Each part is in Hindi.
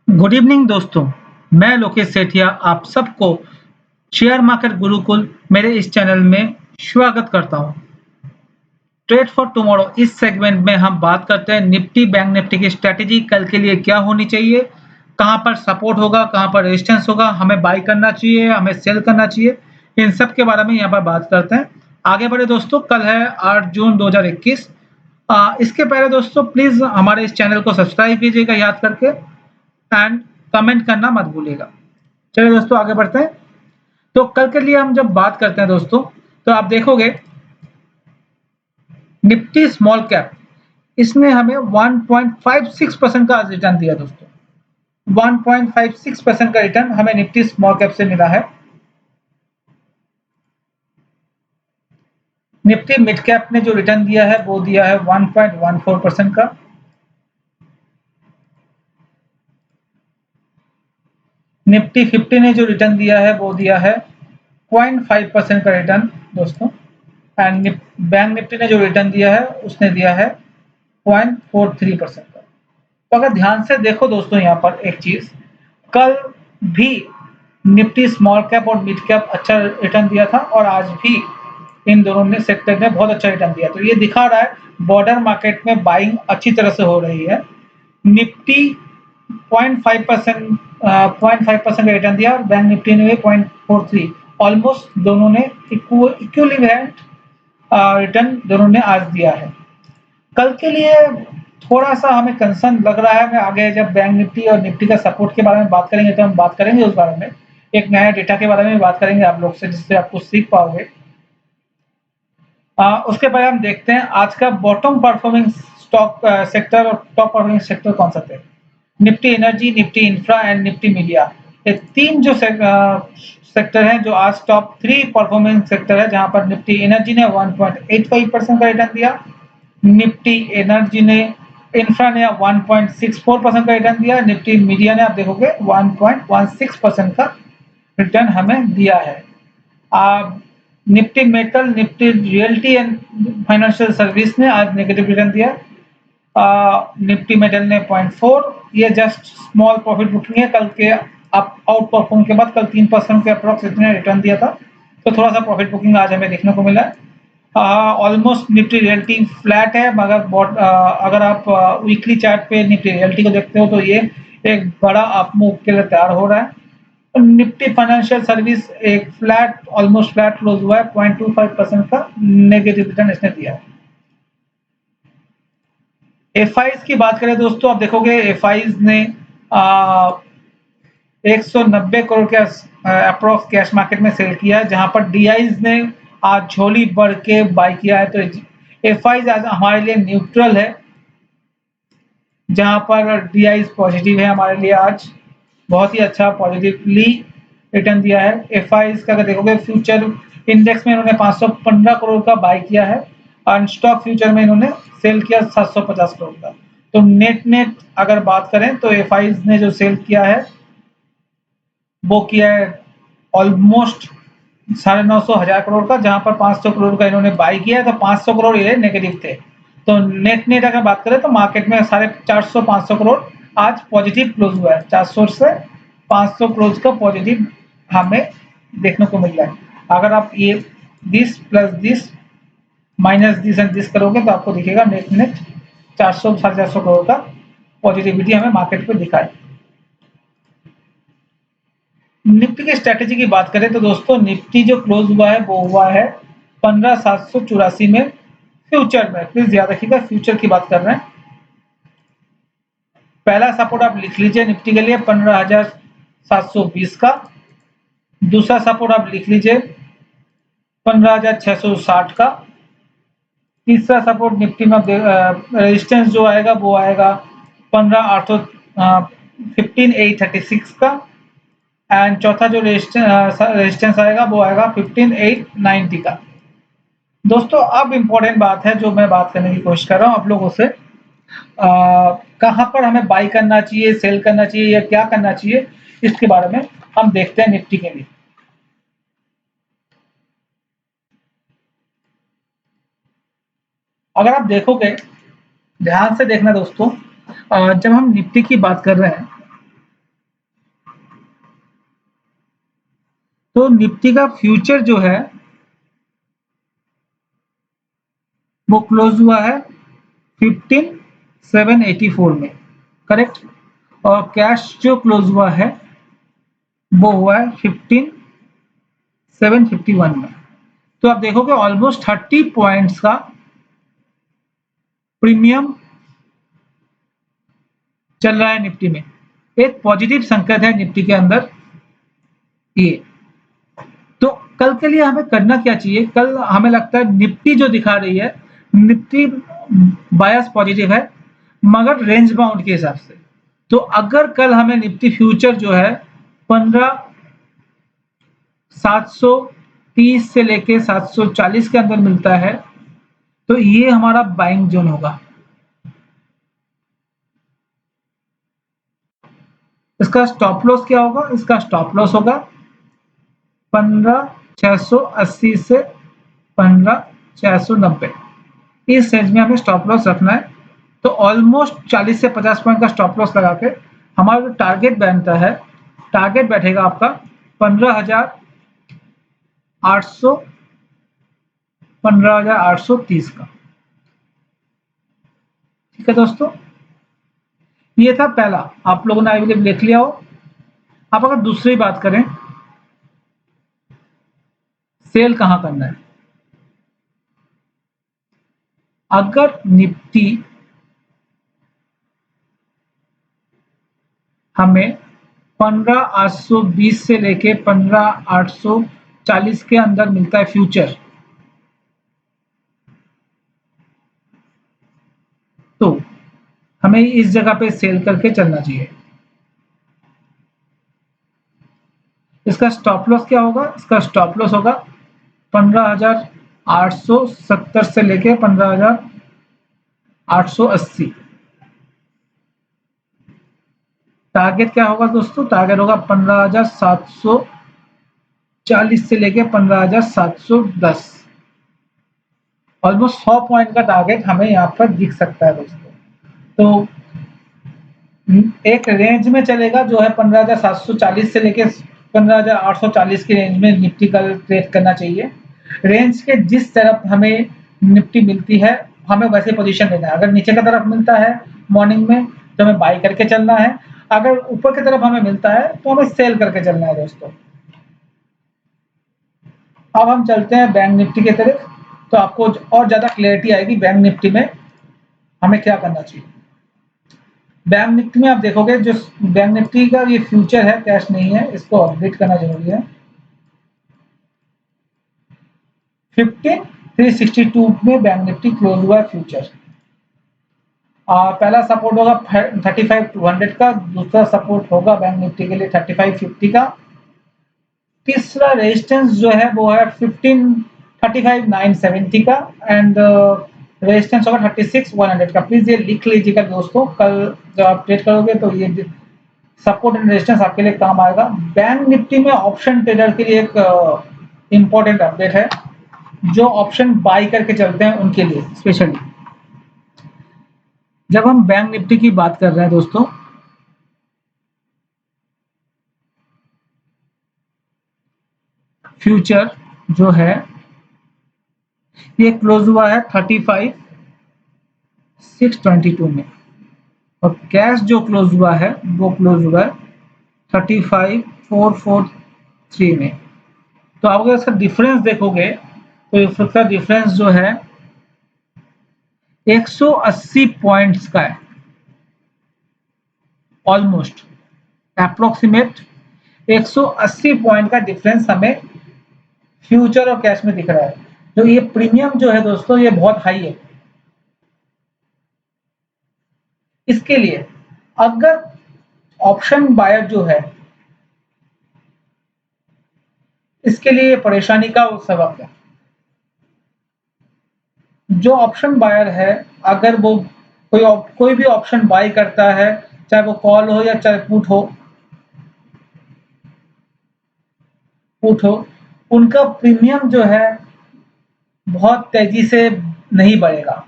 गुड इवनिंग दोस्तों, मैं लोकेश सेठिया आप सबको शेयर मार्केट गुरुकुल मेरे इस चैनल में स्वागत करता हूं। ट्रेड फॉर टुमारो इस सेगमेंट में हम बात करते हैं निफ्टी बैंक निफ्टी की स्ट्रेटेजी कल के लिए क्या होनी चाहिए, कहां पर सपोर्ट होगा, कहां पर रेजिस्टेंस होगा, हमें बाई करना चाहिए, हमें सेल करना चाहिए, इन सब के बारे में यहाँ पर बात करते हैं। आगे बढ़े दोस्तों, कल है 8 जून 2021। इसके पहले दोस्तों प्लीज हमारे इस चैनल को सब्सक्राइब कीजिएगा याद करके एंड कमेंट करना मत भूलिएगा। चलिए दोस्तों आगे बढ़ते हैं। तो कल के लिए हम जब बात करते हैं दोस्तों, तो आप देखोगे निफ्टी स्मॉल कैप इसने हमें 1.56% का रिटर्न दिया दोस्तों। 1.56% का रिटर्न हमें निफ्टी स्मॉल कैप से मिला है। निफ्टी मिड कैप ने जो रिटर्न दिया है वो दिया है 1.14% का। निफ्टी 50 ने जो रिटर्न दिया है वो दिया है 0.5% का रिटर्न दोस्तों। एंड बैंक निफ्टी ने जो रिटर्न दिया है उसने दिया है 0.43% का। तो अगर ध्यान से देखो दोस्तों यहाँ पर एक चीज, कल भी निफ्टी स्मॉल कैप और मिड कैप अच्छा रिटर्न दिया था और आज भी इन दोनों ने सेक्टर ने बहुत अच्छा रिटर्न दिया। तो ये दिखा रहा है बॉर्डर मार्केट में बाइंग अच्छी तरह से हो रही है। निफ्टी 0.5% का रिटर्न दिया और बैंक निफ्टी ने 0.43, ऑलमोस्ट दोनों ने इक्विवेलेंट रिटर्न दोनों ने आज दिया है। कल के लिए थोड़ा-सा हमें कंसर्न लग रहा है। मैं आगे जब बैंक निफ्टी और निफ्टी का सपोर्ट के बारे में बात करेंगे तो हम बात करेंगे उस बारे में। एक नया डेटा के बारे में बात करेंगे आप लोग से जिससे आप कुछ सीख पाओगे। उसके पहले हम देखते हैं आज का बॉटम परफॉर्मिंग स्टॉक सेक्टर और टॉप परफॉर्मिंग सेक्टर कौन सा थे। Nifty energy, Nifty infra and Nifty media, ये 3 जो सेक्टर हैं जो आज टॉप 3 परफॉर्मिंग सेक्टर है, जहां पर निफ्टी एनर्जी ने 1.85% का रिटर्न दिया, निफ्टी एनर्जी ने इंफ्रा ने 1.64% का रिटर्न दिया, निफ्टी मीडिया ने आप देखोगे 1.16% का रिटर्न हमें दिया है। Nifty metal, Nifty realty and financial service ने आज नेगेटिव रिटर्न दिया। निफ्टी मेटल ने 0.4, ये जस्ट स्मॉल प्रॉफिट बुकिंग है। कल के अप आउट परफॉर्म के बाद कल 3% के अप्रॉक्स इतने रिटर्न दिया था, तो थोड़ा सा प्रॉफिट बुकिंग आज हमें देखने को मिला है। ऑलमोस्ट निफ्टी रियल्टी फ्लैट है, मगर अगर आप वीकली चार्ट पे निफ्टी रियल्टी को देखते हो तो ये एक बड़ा अप मूव के लिए तैयार हो रहा है। निफ्टी फाइनेंशियल सर्विस एक फ्लैट ऑलमोस्ट फ्लैट क्लोज हुआ है, 0.25% का नेगेटिव रिटर्न इसने दिया है। एफआईज की बात करें दोस्तों, आप देखोगे एफआईज ने 190 करोड़ के अप्रॉक्स कैश मार्केट में सेल किया है, जहां पर डीआईज ने आज झोली बढ़ के बाई किया है। तो एफआईज आज हमारे लिए न्यूट्रल है, जहां पर डीआईज पॉजिटिव है हमारे लिए। आज बहुत ही अच्छा पॉजिटिवली रिटर्न दिया है। एफआईज का अगर देखोगे फ्यूचर इंडेक्स में इन्होंने 515 करोड़ का बाई किया है और स्टॉक फ्यूचर में इन्होंने सेल किया 750 करोड़ का। तो नेट नेट अगर बात करें तो एफआईज ने जो सेल किया है वो किया है ऑलमोस्ट 950 करोड़ का, जहां पर 500 करोड़ का इन्होंने बाई किया है, तो 500 करोड़ ये नेगेटिव थे। तो नेट नेट अगर बात करें तो मार्केट में 450 500 करोड़ आज पॉजिटिव क्लोज हुआ है। 400 से 500 करोड़ का पॉजिटिव हमें देखने को मिल रहा है। अगर आप ये this plus this minus this and this करोगे तो आपको दिखेगा नेट नेट 400 450 करोड़ का पॉजिटिविटी हमें मार्केट पे दिखा है। निफ्टी की स्ट्रेटेजी की बात करें तो दोस्तों निफ्टी जो क्लोज हुआ है वो हुआ है 15,784 में फ्यूचर में। प्लीज याद रखिएगा फ्यूचर की बात कर रहे हैं। पहला सपोर्ट आप लिख लीजिए निफ्टी के लिए 15,720 का। दूसरा सपोर्ट आप लिख लीजिए 15,660 का। तीसरा सपोर्ट निफ्टी में रेजिस्टेंस जो आएगा वो आएगा 15,836 का। एंड चौथा जो रेजिस्टेंस आएगा वो आएगा 15,890 का। दोस्तों अब इम्पोर्टेंट बात है जो मैं बात करने की कोशिश कर रहा हूँ आप लोगों से, कहाँ पर हमें बाई करना चाहिए, सेल करना चाहिए या क्या करना चाहिए, इसके बारे में हम देखते हैं निफ्टी के लिए। अगर आप देखोगे ध्यान से देखना दोस्तों, जब हम निफ्टी की बात कर रहे हैं तो निफ्टी का फ्यूचर जो है वो क्लोज हुआ है 15,784 में, करेक्ट। और कैश जो क्लोज हुआ है वो हुआ है 15,751 में। तो आप देखोगे ऑलमोस्ट 30 पॉइंट्स का प्रीमियम चल रहा है निफ्टी में। एक पॉजिटिव संकेत है निफ्टी के अंदर ये। तो कल के लिए हमें करना क्या चाहिए? कल हमें लगता है निफ्टी जो दिखा रही है, निफ्टी बायस पॉजिटिव है मगर रेंज बाउंड के हिसाब से। तो अगर कल हमें निफ्टी फ्यूचर जो है 15,730 से लेके 740 के अंदर मिलता है तो ये हमारा बाइंग जोन होगा। इसका स्टॉप लॉस क्या होगा? इसका स्टॉप लॉस होगा 15,680 से 15,690, इस रेंज में हमें स्टॉप लॉस रखना है। तो ऑलमोस्ट 40 से 50 पॉइंट का स्टॉप लॉस लगा के हमारा जो टारगेट बनता है, टारगेट बैठेगा आपका 15,800 15,830 का। ठीक है दोस्तों, ये था पहला, आप लोगों ने आई बिलीव लिख लिया हो। आप अगर दूसरी बात करें, सेल कहाँ करना है? अगर निफ्टी हमें 15,820 से लेके 15,840 के अंदर मिलता है फ्यूचर, तो हमें इस जगह पे सेल करके चलना चाहिए। इसका स्टॉप लॉस क्या होगा? इसका स्टॉप लॉस होगा 15,870 से लेके 15,880। टारगेट क्या होगा दोस्तों? टारगेट होगा 15,740 से लेके 15,710। ऑलमोस्ट 100 पॉइंट का टारगेट हमें यहाँ पर दिख सकता है दोस्तों। तो एक रेंज में चलेगा जो है 15,740 से लेके 15,840 की रेंज में निफ्टी का ट्रेड करना चाहिए। रेंज के जिस तरफ हमें निफ्टी मिलती है हमें वैसे पोजीशन लेना है। अगर नीचे की तरफ मिलता है मॉर्निंग में तो हमें बाई करके चलना है, अगर ऊपर की तरफ हमें मिलता है तो हमें सेल करके चलना है दोस्तों। अब हम चलते हैं बैंक निफ्टी की तरफ, तो आपको और ज्यादा क्लैरिटी आएगी बैंक निफ्टी में हमें क्या करना चाहिए। बैंक निफ्टी में आप देखोगे जो बैंक निफ्टी का ये फ्यूचर है, कैश नहीं है, इसको अपडेट करना जरूरी है। 15,362 में बैंक निफ्टी क्लोज हुआ है फ्यूचर। पहला सपोर्ट होगा 35,200 का, दूसरा सपोर्ट होगा बैंक निफ्टी के लिए 35,50 का, तीसरा रेजिस्टेंस जो है वो है 35,970 का एंड रेजिस्टेंस होगा 36,100 का। प्लीज ये लिख लीजिएगा दोस्तों, कल जब आप ट्रेड करोगे तो ये सपोर्ट एंड रेजिस्टेंस आपके लिए काम आएगा। बैंक निफ्टी में ऑप्शन ट्रेडर के लिए एक इंपॉर्टेंट अपडेट है, जो ऑप्शन बाई करके चलते हैं उनके लिए स्पेशली। जब हम बैंक निफ्टी की बात कर रहे हैं दोस्तों, फ्यूचर जो है ये क्लोज हुआ है 35,622 में और कैश जो क्लोज हुआ है वो क्लोज हुआ है 35,443 में। तो आप अगर इसका डिफरेंस देखोगे तो इसका डिफरेंस जो है 180 पॉइंट्स का है, ऑलमोस्ट अप्रोक्सीमेट 180 पॉइंट का डिफरेंस हमें फ्यूचर और कैश में दिख रहा है। तो ये प्रीमियम जो है दोस्तों ये बहुत हाई है। इसके लिए अगर ऑप्शन बायर जो है इसके लिए परेशानी का सबक है। जो ऑप्शन बायर है अगर वो कोई भी ऑप्शन बाय करता है, चाहे वो कॉल हो या चाहे पुट हो, उनका प्रीमियम जो है बहुत तेजी से नहीं बढ़ेगा।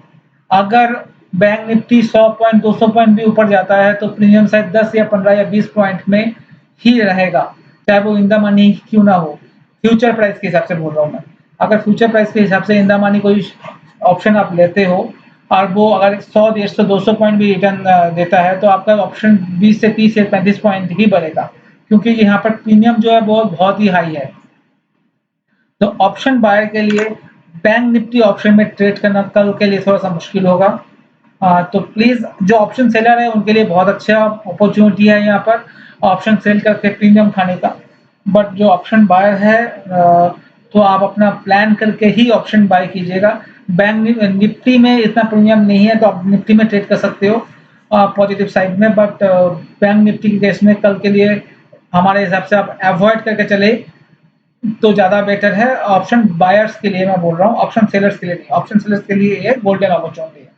अगर बैंक निफ्टी 100 पॉइंट 200 पॉइंट भी ऊपर जाता है तो प्रीमियम शायद 10 या 15 या 20 पॉइंट में ही रहेगा, चाहे वो इन द मनी क्यों ना हो। फ्यूचर प्राइस के हिसाब से बोल रहा हूँ मैं। अगर फ्यूचर प्राइस के हिसाब से इन द मनी कोई ऑप्शन आप लेते हो और वो अगर 100, 150, 200 पॉइंट भी रिटर्न देता है, तो आपका ऑप्शन 20 से 30 से 35 पॉइंट ही बढ़ेगा, क्योंकि यहाँ पर प्रीमियम जो है वो बहुत ही हाई है। तो ऑप्शन बायर के लिए बैंक निफ्टी ऑप्शन में ट्रेड करना कल के लिए थोड़ा सा मुश्किल होगा। तो प्लीज जो ऑप्शन सेलर है उनके लिए बहुत अच्छा अपॉर्चुनिटी है यहाँ पर ऑप्शन सेल करके प्रीमियम खाने का। बट जो ऑप्शन बायर है तो आप अपना प्लान करके ही ऑप्शन बाय कीजिएगा। बैंक निफ्टी में इतना प्रीमियम नहीं है, तो आप निफ्टी में ट्रेड कर सकते हो पॉजिटिव साइड में, बट बैंक निफ्टी के केस में कल के लिए हमारे हिसाब से आप अवॉइड करके चले तो ज़्यादा बेटर है। ऑप्शन बायर्स के लिए मैं बोल रहा हूँ, ऑप्शन सेलर्स के लिए नहीं। ऑप्शन सेलर्स के लिए ये गोल्डन अपॉर्चुनिटी है।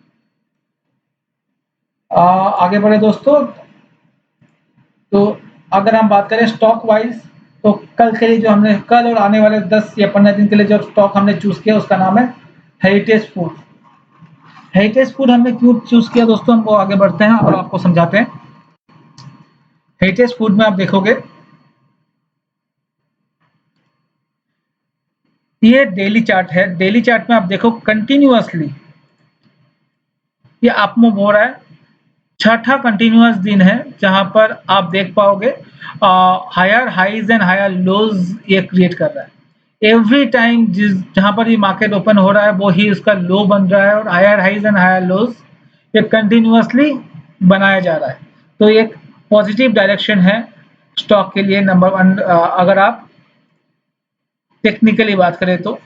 आगे बढ़े दोस्तों, तो अगर हम बात करें स्टॉक वाइज, तो कल के लिए जो हमने कल और आने वाले 10 या 15 दिन के लिए जो स्टॉक हमने चूज किया उसका नाम है हेरिटेज फूड। हेरिटेज फूड हमने क्यों चूज किया दोस्तों, हम वो आगे बढ़ते हैं और आपको समझाते हैं। हेरिटेज फूड में आप देखोगे ये डेली चार्ट है। डेली चार्ट में आप देखो कंटिन्यूअसली ये अप मूव हो रहा है। छठा कंटिन्यूअस दिन है जहां पर आप देख पाओगे higher highs and higher lows ये क्रिएट कर रहा है। एवरी टाइम जिस जहां पर ये मार्केट ओपन हो रहा है वो ही उसका लो बन रहा है और higher highs and higher lows ये कंटिन्यूअसली बनाया जा रहा है। तो एक पॉजिटिव डायरेक्शन है स्टॉक के लिए। नंबर वन, अगर आप टेक्निकली बात करें तो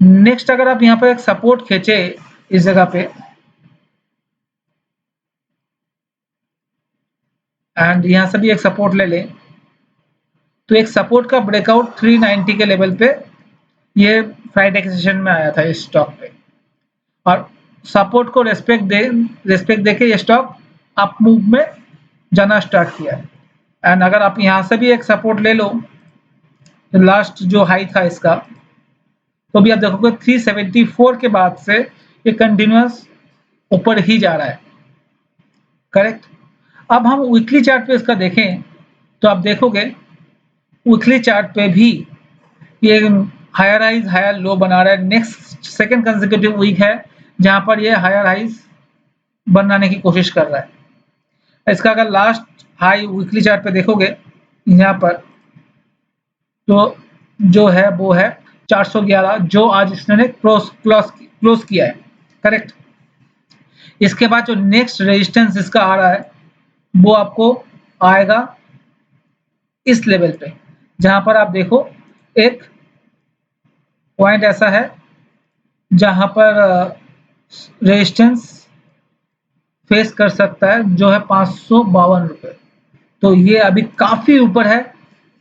नेक्स्ट अगर आप यहाँ पर एक सपोर्ट खींचे इस जगह पे एंड यहाँ से भी एक सपोर्ट ले लें, तो एक सपोर्ट का ब्रेकआउट 390 के लेवल पे ये फ्राइडे के सेशन में आया था इस स्टॉक पे, और सपोर्ट को रेस्पेक्ट देके ये स्टॉक अप मूव में जाना स्टार्ट किया है। एंड अगर आप यहाँ से भी एक सपोर्ट ले लो, तो लास्ट जो हाई था इसका, तो भी आप देखोगे 374 के बाद से ये कंटिन्यूअस ऊपर ही जा रहा है। करेक्ट। अब हम वीकली चार्ट पे इसका देखें तो आप देखोगे वीकली चार्ट पे भी ये हायर हाइज हायर लो बना रहा है। नेक्स्ट सेकंड कंसेक्यूटिव वीक है जहां पर ये हायर हाइज बनाने की कोशिश कर रहा है। इसका अगर लास्ट हाई वीकली चार्ट पे देखोगे यहाँ पर, तो जो है वो है 411, जो आज इसने क्लोज किया है। करेक्ट। इसके बाद जो नेक्स्ट रेजिस्टेंस इसका आ रहा है वो आपको आएगा इस लेवल पे, जहां पर आप देखो एक पॉइंट ऐसा है जहां पर रेजिस्टेंस फेस कर सकता है, जो है 552 रुपए। तो ये अभी काफी ऊपर है,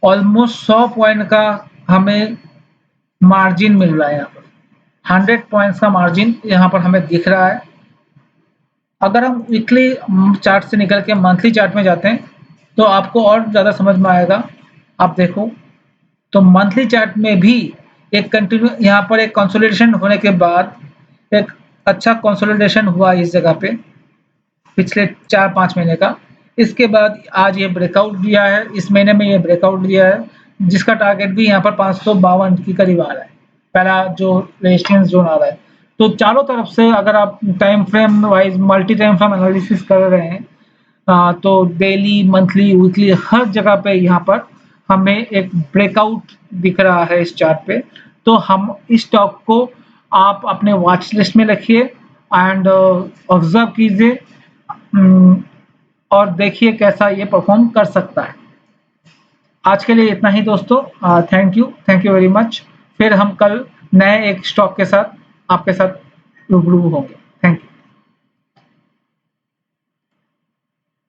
ऑलमोस्ट 100 पॉइंट का हमें मार्जिन मिल रहा है। यहाँ पर 100 पॉइंट्स का मार्जिन यहाँ पर हमें दिख रहा है। अगर हम वीकली चार्ट से निकल के मंथली चार्ट में जाते हैं तो आपको और ज़्यादा समझ में आएगा। आप देखो तो मंथली चार्ट में भी एक कंटिन्यू यहाँ पर एक कंसोलिडेशन होने के बाद एक अच्छा कंसोलिडेशन हुआ इस जगह पे पिछले 4-5 महीने का। इसके बाद आज ये ब्रेकआउट दिया है, इस महीने में ये ब्रेकआउट दिया है, जिसका टारगेट भी यहाँ पर 552 के करीब आ रहा है, पहला जो रेजिस्टेंस जोन आ रहा है। तो चारों तरफ से अगर आप time frame wise multi time frame analysis कर रहे हैं तो डेली मंथली वीकली हर जगह पे यहाँ पर हमें एक ब्रेकआउट दिख रहा है इस चार्ट पे। तो हम इस स्टॉक को आप अपने वॉच लिस्ट में रखिए एंड ऑब्जर्व कीजिए और देखिए कैसा ये परफॉर्म कर सकता है। आज के लिए इतना ही दोस्तों। Thank you very much. फिर हम कल नए एक स्टॉक के साथ आपके साथ रूबरू होंगे।